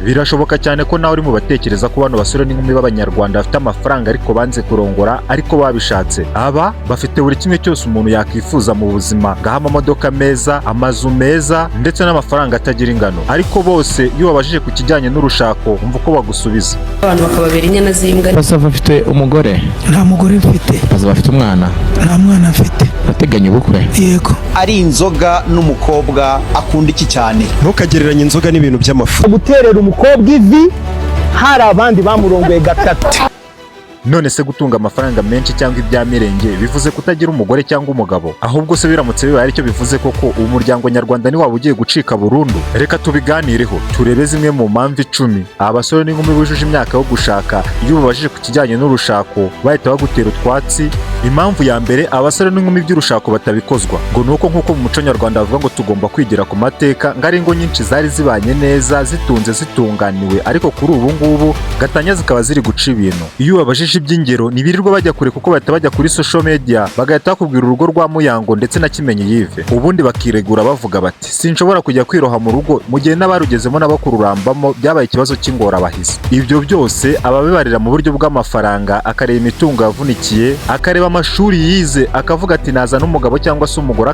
Birashoboka cyane ko nawe uri mu batekereza ko bano basore n'inkumi b'Abanyarwanda bafite amafaranga ariko banze kurongora ariko babishatse. Aba bafite buri kimwe cyose umuntu yakwifuza mu buzima, ngaha amamodoka meza, amazu meza ndetse n'amafaranga atagira ingano, ariko bose iyo babajije ku kijyanye n'urushako umva uko bagusubiza. Abantu bakababera inyana z'imbwa. Basava afite umugore? Nta mugore mfite. Basava afite umwana? Nta mwana mfite. Bateganya ubukwe? Yego. Ari inzoga n'umukobwa akunda iki cyane? Ntukagereranye inzoga n'ibintu by'amafu. Guterera umukobwa ivi hari abandi bamurongoye gatatu. None se gutunga amafaranga menshi cyangwa ibya mirenge bivuze kutagira umugore cyangwa umugabo? Ahubwo se biramutse bibaye aricyo bivuze koko uwo muryango nyarwanda ni waba ugiye gucika burundu? Reka tubiganireho turebe zimwe mu mpamvu 10 abasore n'inkumi bujuje imyaka yo gushaka iyo ubabajije ku kijyanye n'urushako bahita bagutera utwatsi. Impamvu ya mbere abasore n'inkumi by'urushako batabikozwa ngo nuko nkuko mu muco nyarwanda bavuga ngo tugomba kwigira ku mateka, ngari ngo nyinshi zari zibanye neza zitunze zitunganiwe, ariko kuri ubu ngubu gatanya zikaba ziri guca ibintu. Iyo ubabajije iby'ingero ntibirirwa bajya kure kuko bahita bajya kuri social media bagahita bakubwira urugo rwa Muyango ndetse na Kimenyi Yive, ubundi bakiregura bavuga bati sinshobora kujya kwiroha mu rugo mu gihe n'abarugezemo n'abakururambamo byabaye ikibazo cy'ingorabahizi. Ibyo byose ababibarira mu buryo bw'amafaranga, akareba imitungo yavunikiye, akareba amashuri yize, akavuga ati naza n'umugabo cyangwa se umugore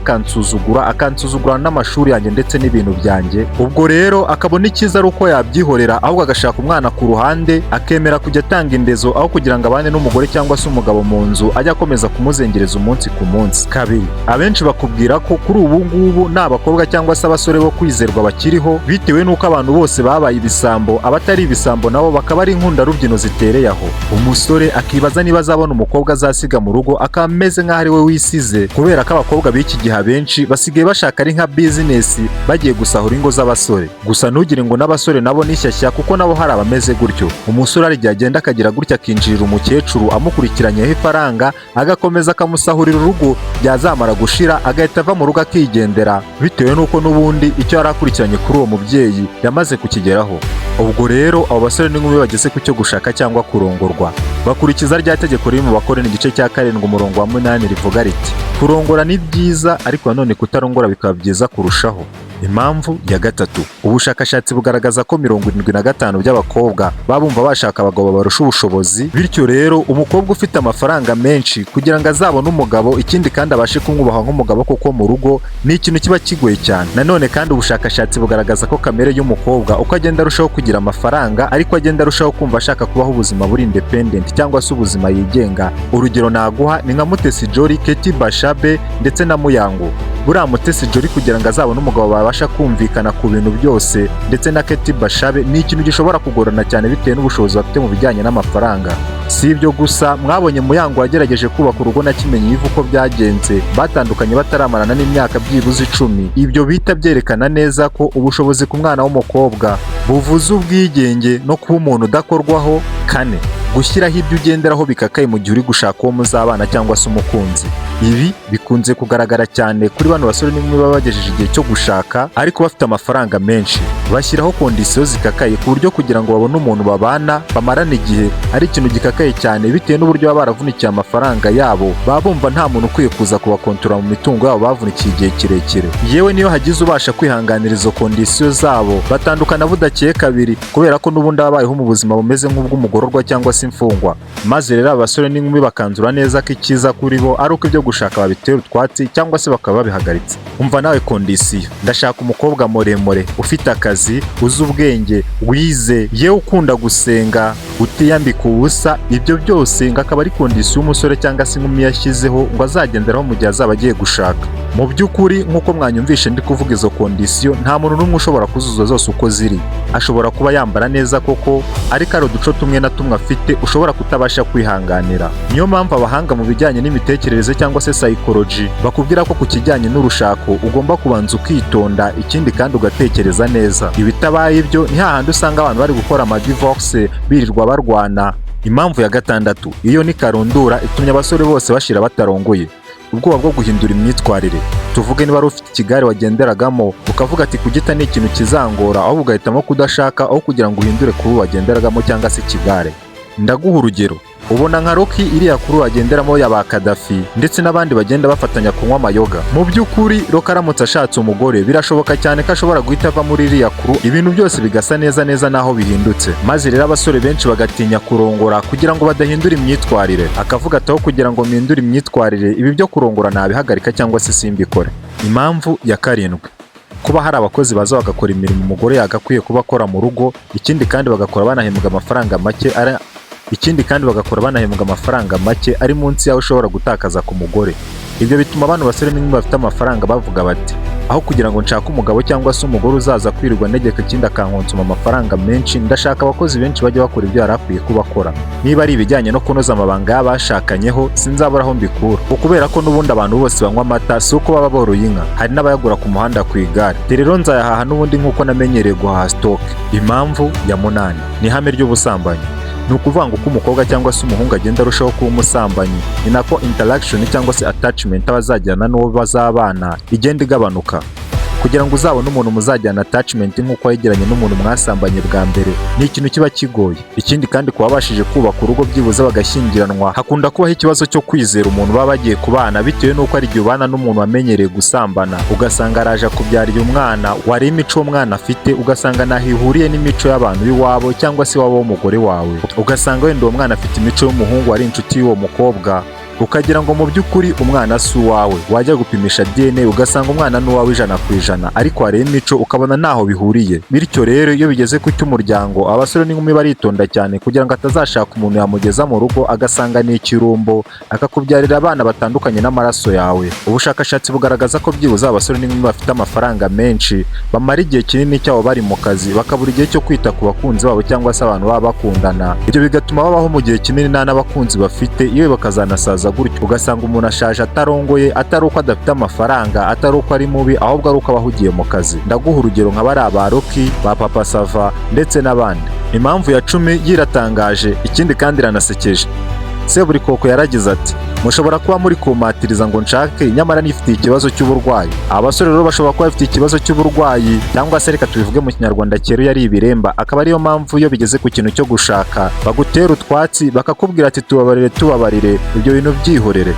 akansuzugura n'amashuri yanjye ndetse n'ibintu byanjye. Ubwo rero akabona icyiza ari uko yabyihorera ahubwo agashaka umwana ku ruhande, akemera kujya atanga indezo aho kugira ngo abane n'umugore cyangwa se umugabo mu nzu ajya akomeza kumuzengereza umunsi ku munsi. Kabiri, abenshi bakubwira ko kuri ubu ngubu nta bakobwa cyangwa se abasore bo kwizerwa bakiriho bitewe n'uko abantu bose babaye ibisambo, abatari ibisambo nabo bakaba ari inkundarubyino zitereye aho. Umusore akibaza niba azabona umukobwa azasiga mu rugo akaba ameze nk'aho ari we wisize, kubera ko abakobwa b'iki gihe abenshi basigaye bashaka ari nka business bagiye gusahura ingo z'abasore. Gusa ntugire ngo n'abasore nabo ni shyashya kuko nabo hari abameze gutyo. Umusore ari agenda akagira gutya akinjirira umukecuru amukurikiranyeho ifaranga agakomeza akamusahurira urugo, byazamara gushira agahita ava mu rugo akigendera bitewe n'uko n'ubundi icyo yari akurikiranye kuri uwo mubyeyi yamaze kukigeraho. Ubwo rero abo basore n'inkumi bageze ku cyo gushaka cyangwa kurongorwa bakurikiza rya tegeko riri mu Bakoroni igice cya 7 umurongo wa 8 rivuga riti kurongora ni byiza ariko nanone kutarongora bikaba byiza kurushaho. Impamvu ya gatatu, ubushakashatsi bugaragaza ko 75% by'abakobwa babumva bashaka abagabo barusha ubushobozi, bityo rero umukobwa ufite amafaranga menshi kugira ngo azabone umugabo ikindi kandi abashe kumwubaha nk'umugabo koko mu rugo ni ikintu kiba kigoye cyane. Nanone kandi ubushakashatsi bugaragaza ko kamere y'umukobwa uko agenda arushaho kugira amafaranga ariko agenda arushaho kumva ashaka kubaho ubuzima buri independent cyangwa se ubuzima yigenga. Urugero naguha ni nka Mutesi Jolly, Keti Bashabe ndetse na Muyango. Buriya Mutesi Jolly kugira ngo azabone umugabo babasha kumvikana ku bintu byose ndetse na Keti Bashabe ni ikintu gishobora kugorana cyane bitewe n'ubushobozi bafite mu bijyanye n'amafaranga. Si ibyo gusa, mwabonye Muyango wagerageje kubaka urugo na Kimenyi Yive uko byagenze, batandukanye bataramarana n'imyaka byibuze 10. Ibyo bita byerekana neza ko ubushobozi ku mwana w'umukobwa buvuze ubwigenge no kuba umuntu udakorwaho. Kane, gushyiraho ibyo ugenderaho bikakaye mu gihe uri gushaka uwo muzabana cyangwa se umukunzi. Ibi bikunze kugaragara cyane kuri bano basore n'inkumi baba bagejeje igihe cyo gushaka ariko bafite amafaranga menshi. Bashyiraho kondisiyo zikakaye ku buryo kugira ngo babone umuntu babana bamarane igihe ari ikintu gikakaye cyane bitewe n'uburyo baba baravunikiye amafaranga yabo. Baba bumva nta muntu ukwiye kuza kubakontorora mu mitungo yabo bavunikiye igihe kirekire. Yewe niyo hagize ubasha kwihanganira izo kondisiyo zabo batandukana budakeye kabiri, kubera ko n'ubundi babayeho mu buzima bumeze nk'ubw'umugororwa cyangwa se imfungwa. Maze rero abasore n'inkumi bakanzura neza ko icyiza kuri bo ari uko ibyo gushaka babitera utwatsi cyangwa se bakaba babihagaritse. Umva nawe kondisiyo, ndashaka umukobwa muremure ufite akazi, uzi ubwenge, wize, yewe ukunda gusenga, utiyambika ubusa. Ibyo byose ngo akaba ari kondisiyo umusore cyangwa se inkumi yashyizeho ngo azagenderaho mu gihe azaba agiye gushaka. Mu by'ukuri nk'uko mwanyumvishe ndi kuvuga izo kondisiyo, nta muntu n'umwe ushobora kuzuza zose uko ziri. Ashobora kuba yambara neza koko ariko ari uduco tumwe na tumwe afite ushobora kutabasha kwihanganira. Niyo mpamvu abahanga mu bijyanye n'imitekerereze cyangwa se psychology bakubwira ko ku kijyanye n'urushako ugomba kubanza ukitonda, ikindi kandi ugatekereza neza. Ibitabaye ibyo ni hahandi usanga abantu bari gukora amadivorce birirwa barwana. Impamvu ya gatandatu, iyo ni karundura itumye abasore bose bashira batarongoye. Ubwoba bwo guhindura imyitwarire. Tuvuge niba ari ufite ikigare wagenderagamo ukavuga ati kugita ni ikintu kizangora, aho ugahitamo kudashaka aho kugira ngo uhindure kuri wagenderagamo cyangwa se ikigare. Ndaguha urugero, ubona nka Rocky iriya kuru agenderamo ya ba Kadafi ndetse n'abandi bagenda bafatanya kunywa amayoga. Mu by'ukuri Rocky aramutse ashatse umugore birashoboka cyane ko ashobora guhita ava muri iriya kuru, ibintu byose bigasa neza neza naho bihindutse, maze rero abasore benshi bagatinya kurongora kugira ngo badahindura imyitwarire, akavuga ataho kugira ngo mpindure imyitwarire ibi byo kurongora nabihagarika cyangwa se simbikore. Impamvu ya karindwi, kuba hari abakozi baza bagakora imirimo umugore yagakwiye kuba akora mu rugo, ikindi kandi bagakora banahembwa amafaranga make ari munsi yaho ushobora gutakaza ku mugore. Ibyo bituma abantu basore n'inkumi bafite amafaranga bavuga bati, aho kugira ngo nshake umugabo cyangwa se umugore uzaza kwirirwa negeka ikindi akankonsoma amafaranga menshi, ndashaka abakozi benshi bajya bakora ibyo yari akwiye kuba akora. Niba ari ibijyanye no kunoza amabanga y'abashakanyeho sinzabura aho mbikura, kubera ko n'ubundi abantu bose banywa amata si uko baba boroye inka, hari n'abayagura ku muhanda ku igare. Rero nzayahaha n'ubundi nk'uko namenyereye guhaha stock. Impamvu ya munani ni ihame ry'ubusambanyi. Ni ukuvuga ngo uko umukobwa cyangwa se umuhungu agenda arushaho kuba umusambanyi, ni nako interaction cyangwa se attachment abazajyana n'uwo bazabana igenda igabanuka. Kugira ngo uzabone umuntu muzajyana attachment nk'uko yegeranye n'umuntu mwasambanye bwa mbere ni ikintu kiba kigoye. Ikindi kandi kuba babashije kubaka urugo byibuze bagashyingiranwa, hakunda kubaho ikibazo cyo kwizera umuntu baba bagiye kubana, bitewe n'uko ari igihe ubana n'umuntu wamenyereye gusambana ugasanga araje akubyarira umwana, wareba imico umwana afite ugasanga ntaho ihuriye n'imico y'abantu b'iwabo cyangwa se iwabo w'umugore wawe, ugasanga wenda uwo mwana afite imico y'umuhungu ari inshuti y'uwo mukobwa, ukagira ngo mu by'ukuri umwana si uwawe. Wajya gupimisha DNA ugasanga umwana ni uwawe 100%, ariko wareba imico ukabona ntaho bihuriye. Bityo rero iyo bigeze ku cy'umuryango, abasore n'inkumi baritonda cyane kugira ngo atazashaka umuntu yamugeza mu rugo agasanga ni ikirumbo akakubyarira abana batandukanye n'amaraso yawe. Ubushakashatsi bugaragaza ko byibuze abasore n'inkumi bafite amafaranga menshi bamara igihe kinini cyabo bari mu kazi, bakabura igihe cyo kwita ku bakunzi babo cyangwa se abantu baba bakundana. Ibyo bigatuma babaho mu gihe kinini nta n'abakunzi bafite, iyo bakazanasaza gutyo ugasanga umuntu ashaje atarongoye, atari uko adafite amafaranga, atari uko ari mubi, ahubwo ari uko aba ahugiye mu kazi. Ndaguha urugero nka bari aba Rocky, ba Papa Sava ndetse n'abandi. Impamvu ya 10 yiratangaje, ikindi kandi iranasekeje. Seburikoko yaragize ati, mushobora kuba muri kumatiriza ngo nshake nyamara nifitiye ikibazo cy'uburwayi. Abasore rero bashobora kuba bafite ikibazo cy'uburwayi cyangwa se reka tubivuge mu kinyarwanda cyero yari ibiremba, akaba ariyo mpamvu iyo bigeze ku kintu cyo gushaka bagutera utwatsi bakakubwira ati tubabarire, ibyo bintu byihorere.